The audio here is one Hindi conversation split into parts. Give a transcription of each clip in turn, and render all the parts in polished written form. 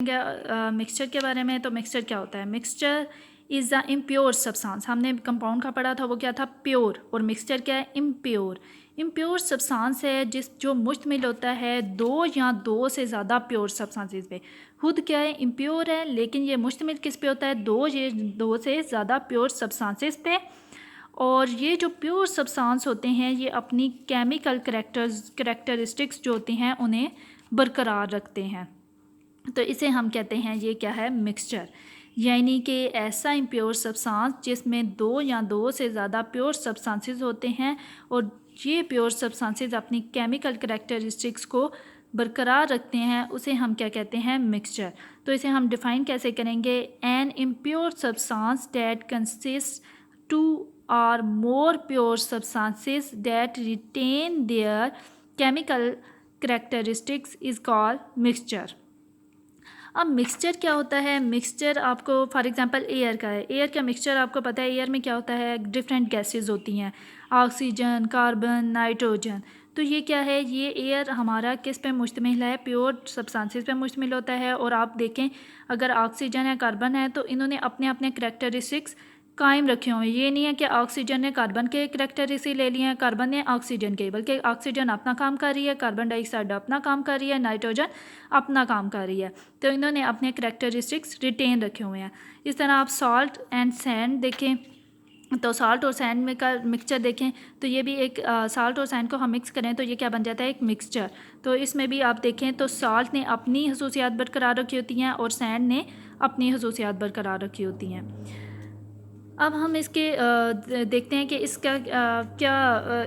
मिक्सचर के बारे में। तो मिक्सचर क्या होता है? Mixture is the impure substance. हमने कंपाउंड का पढ़ा था, वो क्या था? प्योर। और मिक्सचर क्या है? इम्प्योर। इम्प्योर सब्सटेंस है जो मुश्तमिल होता है दो या दो से ज़्यादा प्योर सब्सटेंसेस पे। खुद क्या है? इम्प्योर है, लेकिन ये मुश्तमिल किस पे होता है? दो से ज़्यादा प्योर सब्सटेंसेस पे। और ये जो प्योर सब्सटेंस होते हैं ये अपनी केमिकल करेक्टरिस्टिक्स जो होती हैं उन्हें बरकरार रखते हैं। तो इसे हम कहते हैं, ये क्या है? मिक्सचर। यानी कि ऐसा इम्प्योर सब्सटेंस जिसमें दो या दो से ज़्यादा प्योर सब्सटेंसेस होते हैं और ये प्योर सब्सटेंसेस अपनी केमिकल करेक्टरिस्टिक्स को बरकरार रखते हैं, उसे हम क्या कहते हैं? मिक्सचर। तो इसे हम डिफ़ाइन कैसे करेंगे? An impure substance that consist to or more pure substances that retain their chemical characteristics is called mixture। अब मिक्सचर क्या होता है? मिक्सचर आपको फॉर एग्जांपल एयर का है। एयर का मिक्सचर आपको पता है, एयर में क्या होता है? डिफरेंट गैसेस होती हैं, ऑक्सीजन, कार्बन, नाइट्रोजन। तो ये क्या है? ये एयर हमारा किस पे मुश्तमिल है? प्योर सब्सटेंसेस पे मुश्तमिल होता है। और आप देखें, अगर ऑक्सीजन है, कार्बन है, तो इन्होंने अपने अपने करैक्टरिस्टिक्स कायम रखे हुए हैं। ये नहीं है कि ऑक्सीजन ने कार्बन के करैक्टरिस्टिक्स ले लिए हैं, कार्बन ने ऑक्सीजन के, बल्कि ऑक्सीजन अपना काम कर रही है, कार्बन डाइऑक्साइड अपना काम कर रही है, नाइट्रोजन अपना काम कर रही है। तो इन्होंने अपने करैक्टरिस्टिक्स रिटेन रखे हुए हैं। इस तरह आप सॉल्ट एंड सैंड देखें, तो सॉल्ट और सैंड में का मिक्सचर देखें, तो ये भी एक सॉल्ट और सैंड को हम मिक्स करें तो ये क्या बन जाता है? एक मिक्सचर। तो इसमें भी आप देखें तो सॉल्ट ने अपनी खसूसियात बरकरार रखी होती हैं और सैंड ने अपनी खसूसियात बरकरार रखी होती हैं। अब हम इसके देखते हैं कि इसका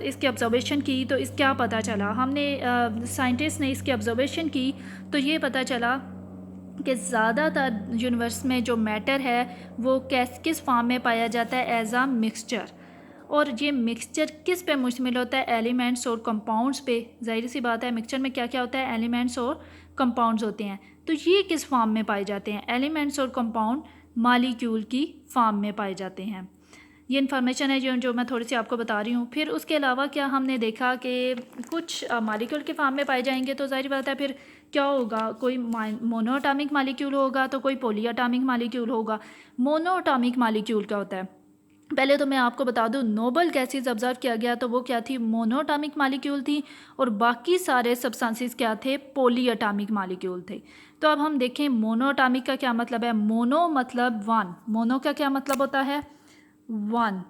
इसकी ऑब्जर्वेशन की तो इस क्या पता चला। हमने साइंटिस्ट ने इसकी ऑब्जर्वेशन की तो ये पता चला कि ज़्यादातर यूनिवर्स में जो मैटर है वो किस फॉर्म में पाया जाता है? एज आ मिक्सचर। और ये मिक्सचर किस पे मुश्तमिल होता है? एलिमेंट्स और कंपाउंड्स पे। ज़ाहिर सी बात है, मिक्सचर में क्या क्या होता है? एलिमेंट्स और कंपाउंड्स होते हैं। तो ये किस फॉर्म में पाए जाते हैं? एलिमेंट्स और कंपाउंड मालिक्यूल की फॉर्म में पाए जाते हैं। ये इन्फॉर्मेशन है जो मैं थोड़ी सी आपको बता रही हूँ। फिर उसके अलावा क्या हमने देखा कि कुछ मालिक्यूल के फॉर्म में पाए जाएंगे, तो ज़ाहिर बात है फिर क्या होगा? कोई मोनोएटॉमिक मालिक्यूल होगा तो कोई पॉलीएटॉमिक मालिक्यूल होगा। मोनोएटॉमिक मालिक्यूल क्या होता है? पहले तो मैं आपको बता दूं, नोबल गैसेस ऑब्जर्व किया गया तो वो क्या थी? मोनोएटॉमिक मालिक्यूल थी। और बाकी सारे सब्सटेंसेस क्या थे? पॉलीएटॉमिक मालिक्यूल थे। तो अब हम देखें मोनोएटॉमिक का क्या मतलब है। मोनो मतलब वन। मोनो का क्या मतलब होता है? वन।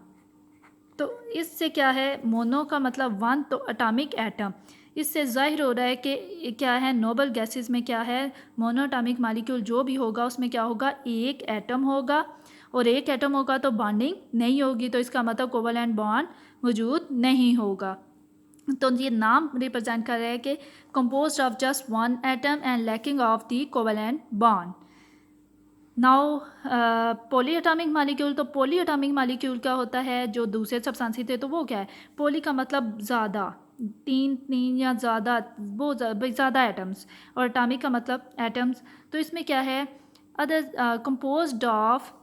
तो इससे क्या है? मोनो का मतलब वन, तो एटॉमिक एटम। इससे जाहिर हो रहा है कि क्या है? नोबल गैसेस में क्या है? मोनोएटॉमिक मालिक्यूल जो भी होगा उसमें क्या होगा? एक एटम होगा। और एक एटम होगा तो बॉन्डिंग नहीं होगी, तो इसका मतलब कोवलेंट बॉन्ड मौजूद नहीं होगा। तो ये नाम रिप्रेजेंट कर रहा है कि composed of just one atom and lacking of the covalent bond. Now polyatomic molecule. तो पॉलीएटॉमिक मालिक्यूल क्या होता है? जो दूसरे सब्सटेंसेस थे तो वो क्या है? पॉली का मतलब ज़्यादा, तीन या ज़्यादा, वो ज़्यादा एटम्स। और एटॉमिक का मतलब एटम्स। तो इसमें क्या है? Other composed of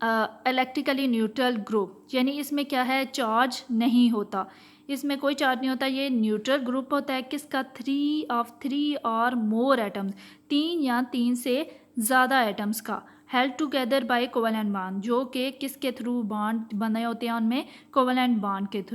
electrically neutral group. यानी इसमें क्या है? चार्ज नहीं होता, इसमें कोई चार्ज नहीं होता। ये न्यूट्रल ग्रुप होता है किसका? थ्री और मोर एटम्स, तीन या तीन से ज़्यादा एटम्स का, held together by covalent bond, जो कि किसके थ्रू बॉन्ड बने होते हैं उनमें? कोवलेंट बॉन्ड के थ्रू।